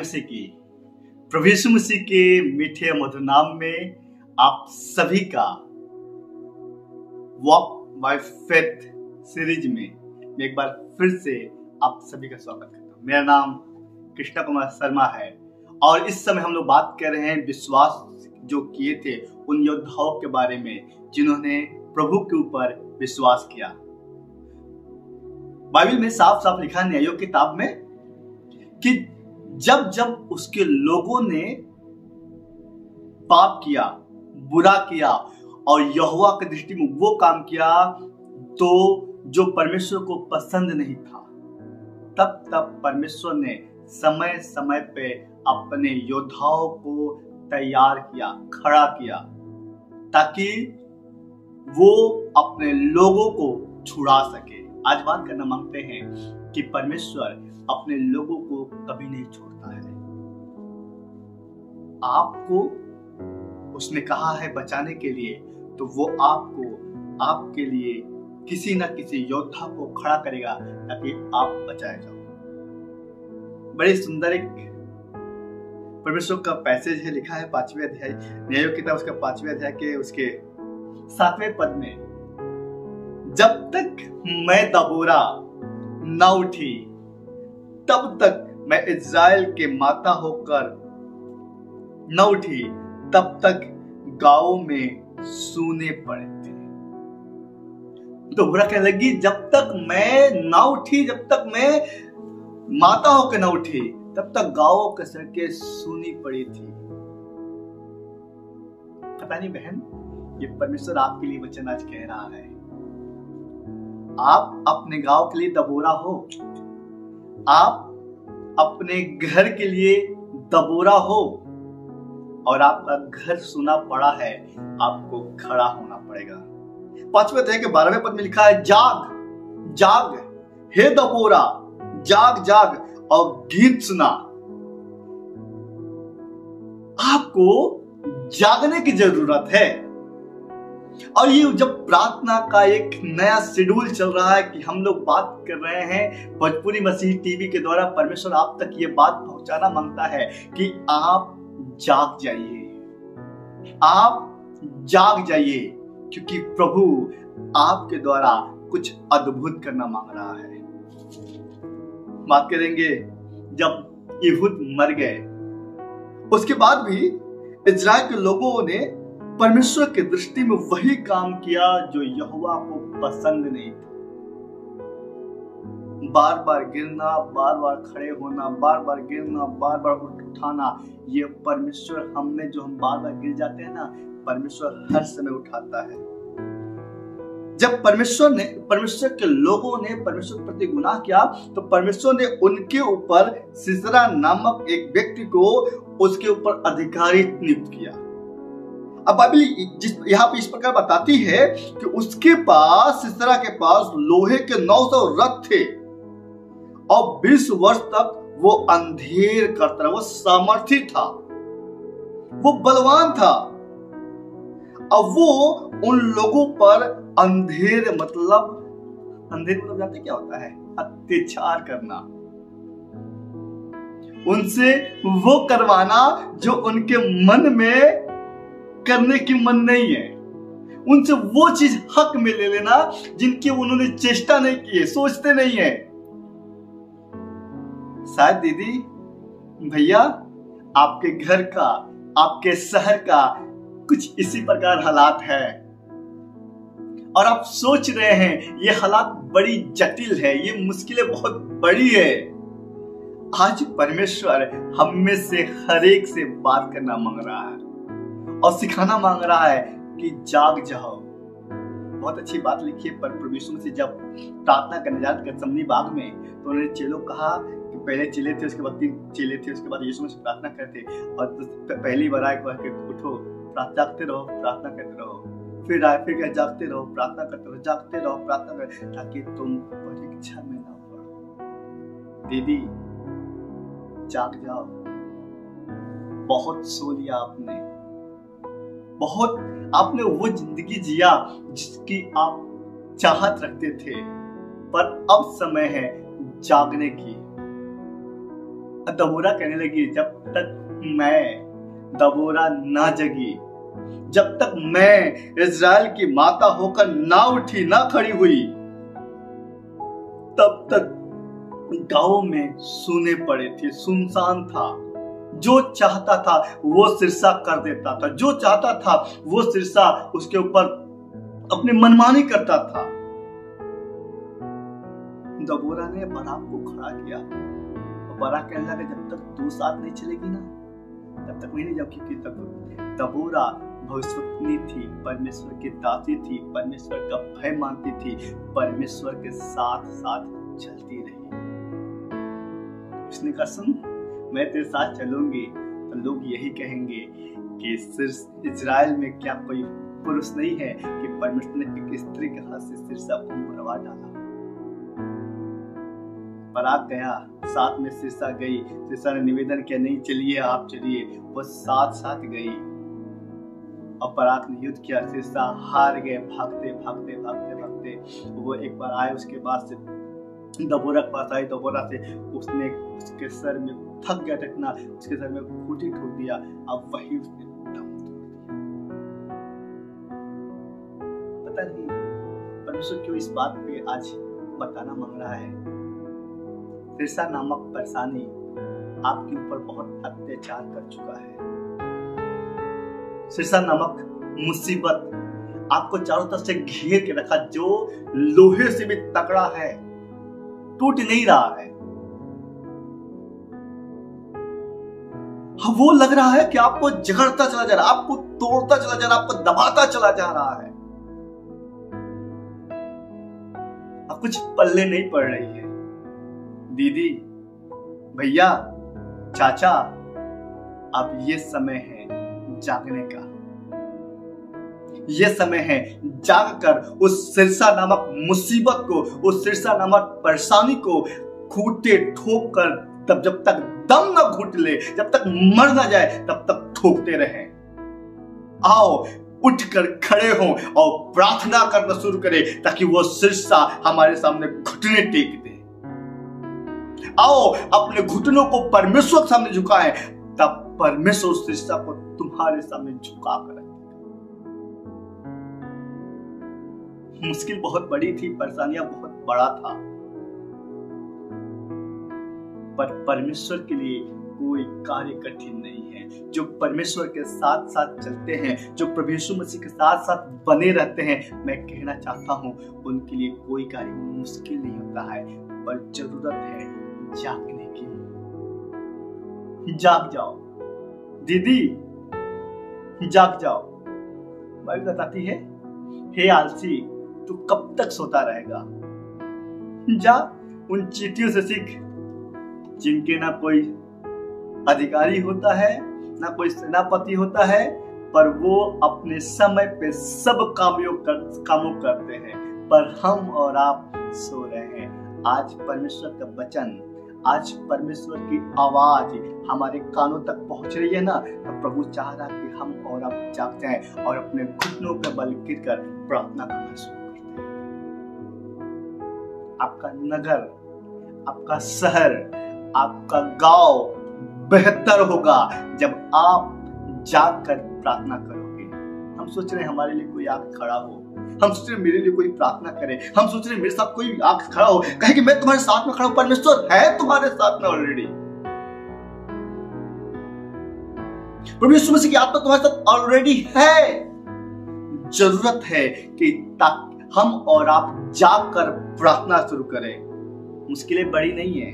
मसीह की। प्रभु यीशु मसीह के मीठे मधुर नाम में आप सभी का वॉक बाय फेथ सीरीज में मैं एक बार फिर से आप सभी का स्वागत करता हूँ। मेरा नाम कृष्णा कुमार शर्मा है और इस समय हम लोग बात कर रहे हैं विश्वास जो किए थे उन योद्धाओं के बारे में जिन्होंने प्रभु के ऊपर विश्वास किया। बाइबल में साफ साफ लिखा है न्यायों की किताब में कि जब जब उसके लोगों ने पाप किया, बुरा किया और यहोवा की दृष्टि में वो काम किया तो जो परमेश्वर को पसंद नहीं था, तब तब परमेश्वर ने समय समय पे अपने योद्धाओं को तैयार किया, खड़ा किया ताकि वो अपने लोगों को छुड़ा सके। आज बात करना मांगते हैं कि परमेश्वर अपने लोगों को कभी नहीं छोड़ता है। आपको उसने कहा है बचाने के लिए, तो वो आपको आपके लिए किसी न किसी योद्धा को खड़ा करेगा ताकि आप बचाए जाओ। बड़े सुंदर एक परमेश्वर का पैसेज है, लिखा है 5वें अध्याय न्यायों की किताब उसका 5वें अध्याय के उसके 7वें पद में, जब तक मैं दबोरा न उठी तब तक मैं इज़राइल के माता होकर न उठी, तब तक गांवों में सूने पड़े थे। तो बुरा कहने लगी, जब तक मैं ना उठी, जब तक मैं माता होकर न उठी, तब तक गांवों के सड़कें सूनी पड़ी थी। पता नहीं बहन, ये परमेश्वर आपके लिए वचन आज कह रहा है। आप अपने गांव के लिए दबोरा हो, आप अपने घर के लिए दबोरा हो और आपका घर सुना पड़ा है, आपको खड़ा होना पड़ेगा। 5वें अध्याय के 12वें पद में लिखा है, जाग जाग हे दबोरा, जाग जाग और गीत सुना। आपको जागने की जरूरत है। और ये जब प्रार्थना का एक नया शेड्यूल चल रहा है कि हम लोग बात कर रहे हैं भोजपुरी मसीह टीवी के द्वारा, परमेश्वर आप तक ये बात पहुंचाना मांगता है कि आप जाग जाइए, आप जाग जाइए, क्योंकि प्रभु आपके द्वारा कुछ अद्भुत करना मांग रहा है। बात करेंगे जब यहूद मर गए, उसके बाद भी इज़राइल के लोगों ने परमेश्वर की दृष्टि में वही काम किया जो यहोवा को पसंद नहीं था। बार बार गिरना, बार बार खड़े होना, बार बार गिरना, बार बार उठाना, ये परमेश्वर हम बार बार गिर जाते हैं ना, परमेश्वर हर समय उठाता है। जब परमेश्वर के लोगों ने परमेश्वर के प्रति गुनाह किया तो परमेश्वर ने उनके ऊपर सिसरा नामक एक व्यक्ति को उसके ऊपर अधिकारी नियुक्त किया। अब बाइबल यहाँ पे इस प्रकार बताती है कि उसके पास, सिसरा के पास लोहे के 900 रथ थे और 20 वर्ष तक वो अंधेर करता रहा। वो सामर्थी था, वो बलवान था। अब वो उन लोगों पर अंधेर मतलब जानते क्या होता है? अत्याचार करना, उनसे वो करवाना जो उनके मन में करने की मन नहीं है, उनसे वो चीज हक में ले लेना जिनकी उन्होंने चेष्टा नहीं की है, सोचते नहीं है। शायद दीदी, भैया, आपके घर का, आपके शहर का कुछ इसी प्रकार हालात है और आप सोच रहे हैं ये हालात बड़ी जटिल है, ये मुश्किलें बहुत बड़ी है। आज परमेश्वर हम में से हर एक से बात करना मांग रहा है और सिखाना मांग रहा है कि जाग जाओ। बहुत अच्छी बात लिखी है। पर प्रभु यीशु मसीह जब प्रार्थना करने जाते गethsemane बाग में, तो उन्होंने चेलों को कहा कि पहले चेले थे, उसके बाद 3 चेले थे, उसके बाद यीशु मसीह प्रार्थना करते और पहली बार आए कह के उठो, जागते रहो, प्रार्थना करते रहो। फिर आए, फिर जागते रहो, प्रार्थना करते रहो, जागते रहो, प्रार्थना करो, ताकि तुम परीक्षा में ना पड़ो। दीदी, जाग जाओ। बहुत सो लिया आपने, बहुत आपने वो जिंदगी जिया जिसकी आप चाहत रखते थे, पर अब समय है जागने की। दबोरा कहने लगी, जब तक मैं दबोरा ना जगी, जब तक मैं इज़राइल की माता होकर ना उठी, ना खड़ी हुई, तब तक गांव में सूने पड़े थे, सुनसान था। जो चाहता था वो सिरसा कर देता था, जो चाहता था वो सिरसा उसके ऊपर अपनी मनमानी करता था। दबोरा ने बराक को खड़ा किया और बराक कहने लगा, जब तक तू साथ नहीं चलेगी ना, तब तक मैं नहीं जाऊंगी। क्योंकि तब दबोरा भविष्यवक्तनी थी, परमेश्वर की दासी थी, परमेश्वर का भय मानती थी, परमेश्वर के साथ साथ चलती रही। उसने कहा, सुन, मैं तेरे साथ चलूंगी तो लोग यही कहेंगे कि सिर्फ इज़राइल में क्या कोई पुरुष नहीं है कि परमेश्वर ने एक स्त्री के हाथ से सिरसा को मरवा डाला। बराक गया, साथ में सिरसा गई। सिरसा ने निवेदन किया, नहीं चलिए आप चलिए, वो साथ साथ गई और बराक ने युद्ध किया। सिरसा हार गए, भागते भागते भागते भागते वो एक बार आए। उसके बाद से दबोरा के पास आई। दबोरा से उसने उसके सर में थक गया टकना, उसके सर में खूंटी ठोक दिया। अब वही उसने दम तोड़ दिया। पता नहीं परमेश्वर क्यों इस बात पे आज बताना मांग रहा है। सिरसा नामक परेशानी आपके ऊपर बहुत अत्याचार कर चुका है। सिरसा नामक मुसीबत आपको चारों तरफ से घेर के रखा, जो लोहे से भी तगड़ा है, टूट नहीं रहा है। वो लग रहा है कि आपको जकड़ता चला जा रहा है, आपको तोड़ता चला जा रहा है, आपको दबाता चला जा रहा है। अब कुछ पल्ले नहीं पड़ रही है। दीदी, भैया, चाचा, अब ये समय है जागने का। ये समय है जागकर उस सिरसा नामक मुसीबत को, उस सिरसा नामक परेशानी को खूंटे ठोक कर, तब जब तक दम न घुट ले, जब तक मर ना जाए, तब तक ठोकते रहें। आओ उठकर खड़े हों और प्रार्थना करना शुरू करें ताकि वो सिरसा हमारे सामने घुटने टेक दे। आओ अपने घुटनों को परमेश्वर के सामने झुकाएं, तब परमेश्वर उस सिरसा को तुम्हारे सामने झुका कर रखेगा। मुश्किल बहुत बड़ी थी, परेशानियां बहुत बड़ा था, पर परमेश्वर के लिए कोई कार्य कठिन नहीं है। जो परमेश्वर के साथ साथ चलते हैं, जो प्रभु यीशु मसीह के साथ साथ बने रहते हैं, मैं कहना चाहता हूं उनके लिए कोई कार्य मुश्किल नहीं होता है। पर जरूरत है जागने की। जाग जाओ दीदी, जाग जाओ। बाइबल बताती है, हे आलसी, तू कब तक सोता रहेगा? जा उन चींटियों से सीख जिनके ना कोई अधिकारी होता है, ना कोई सेनापति होता है, पर वो अपने समय पे सब कामों करते हैं। पर हम और आप सो रहे हैं। आज परमेश्वर का वचन, आज परमेश्वर की आवाज हमारे कानों तक पहुंच रही है ना, तो प्रभु चाह रहा है कि हम और आप जाग जाएं और अपने घुटनों पर बल गिरकर प्रार्थना करना शुरू करते हैं। आपका नगर, आपका शहर, आपका गांव बेहतर होगा जब आप जागकर प्रार्थना करोगे। हम सोच रहे हैं हमारे लिए कोई आग खड़ा हो, हम सोच रहे हैं मेरे लिए कोई प्रार्थना करे, हम सोच रहे हैं मेरे साथ कोई आग खड़ा हो, कहे कि मैं तुम्हारे साथ में खड़ा हूं। परमेश्वर है तुम्हारे साथ में ऑलरेडी। प्रभु यीशु मसीह की आत्मा तुम्हारे साथ ऑलरेडी है। जरूरत है कि हम और आप जागकर प्रार्थना शुरू करें। मुश्किलें बड़ी नहीं है,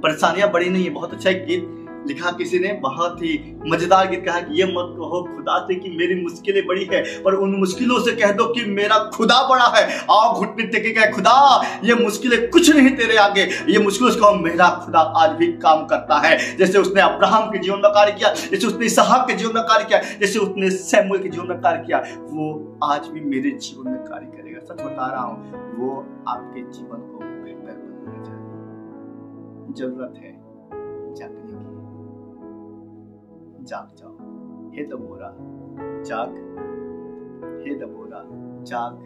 परेशानियां बड़ी नहीं है। बहुत अच्छा एक गीत लिखा किसी ने, बहुत ही मजेदार गीत कहा कि ये मत कहो खुदा से कि मेरी मुश्किलें बड़ी है, पर उन मुश्किलों से कह दो कि मेरा खुदा बड़ा है। आओ घुटने टेकेगा, खुदा ये मुश्किलें कुछ नहीं तेरे आगे। ये मुश्किलों से कहो मेरा खुदा आज भी काम करता है। जैसे उसने अब्राहम के जीवन में कार्य किया, जैसे उसने इसहाक के जीवन में कार्य किया, जैसे उसने शमूएल के जीवन में कार्य किया, वो आज भी मेरे जीवन में कार्य करेगा। सच बता रहा हूं, वो आपके जीवन को बेहतर बनाना चाहता। जरूरत है जागने की। जाग जाओ हे दबोरा, जाग हे दबोरा, जाग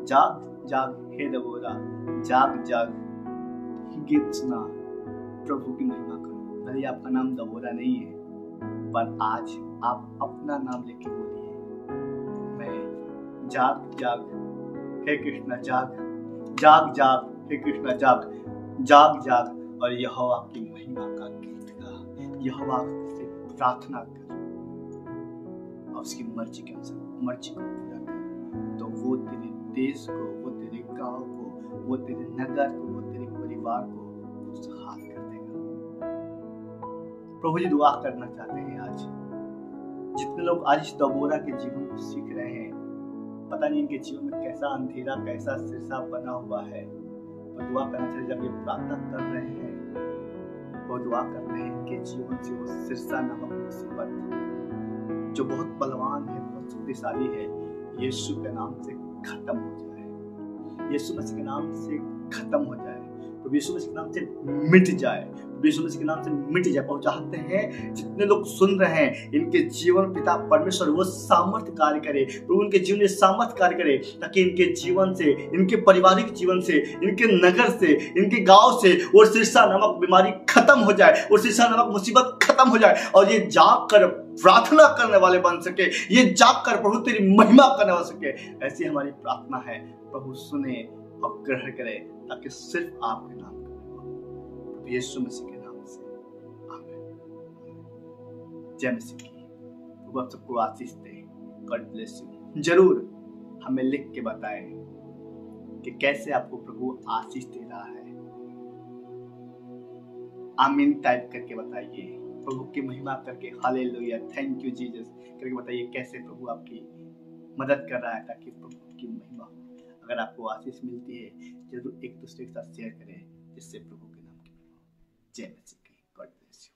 जाग जाग हे दबोरा, जाग जाग। गीत सुना, प्रभु की महिमा करो। भले आपका नाम दबोरा नहीं है, पर आज आप अपना नाम लेके बोलिए, मैं जाग जाग हे कृष्णा जाग, जाग जाग हे कृष्णा जाग, जाग जाग और यहोवा की महिमा का गीत गा, यहोवा से प्रार्थना कर और उसकी मर्जी के अनुसार मर्जी को पूरा कर, तो वो तेरे देश को, वो तेरे गांव को, वो तेरे नगर को, वो तेरे परिवार को खुशहाल कर देगा। प्रभु जी दुआ करना चाहते हैं आज जितने लोग आज इस दबोरा के जीवन को सीख रहे हैं, पता नहीं इनके जीवन में कैसा अंधेरा, कैसा शीशा बना हुआ है, तो दुआ करना चाहिए। जब ये प्रार्थना कर रहे हैं वो दुआ करते हैं इनके जीवन से वो शीशा नामक मुसीबत जो बहुत बलवान है, बहुत शक्तिशाली है, यीशु के नाम से खत्म हो जाए, यीशु मसीह के नाम से खत्म हो जाए, तो यीशु मसीह के नाम से मिट जाए, यीशु मसीह के नाम से मिट जाए। और चाहते हैं जितने लोग सुन रहे हैं इनके जीवन पिता परमेश्वर वो सामर्थ्य कार्य करे, प्रभु उनके जीवन में सामर्थ्य कार्य करे, ताकि इनके जीवन से, इनके पारिवारिक जीवन से, इनके नगर से, इनके गांव से वो शीर्षा नामक बीमारी खत्म हो जाए, वो शीर्षा नामक मुसीबत खत्म हो जाए, और ये जाग कर प्रार्थना करने वाले बन सके, ये जाग कर प्रभु तेरी महिमा करने वाले सके। ऐसी हमारी प्रार्थना है, प्रभु सुने और ग्रहण करे, ताकि सिर्फ आपके नाम का यीशु मसीह के नाम से आमीन। जय मसीह की। प्रभु आप सबको आशीष दे। God bless you. जरूर हमें लिख के बताएं कि कैसे आपको प्रभु आशीष दे रहा है। आमीन टाइप करके बताइए, प्रभु की महिमा करके हालेलुया थैंक यू जीसस करके बताइए कैसे प्रभु आपकी मदद कर रहा है, ताकि प्रभु की महिमा हो। अगर आपको आशीष मिलती है जरूर एक दूसरे के साथ शेयर करें, जिससे प्रभु के नाम की महिमा हो। जय मसीह की। God bless you.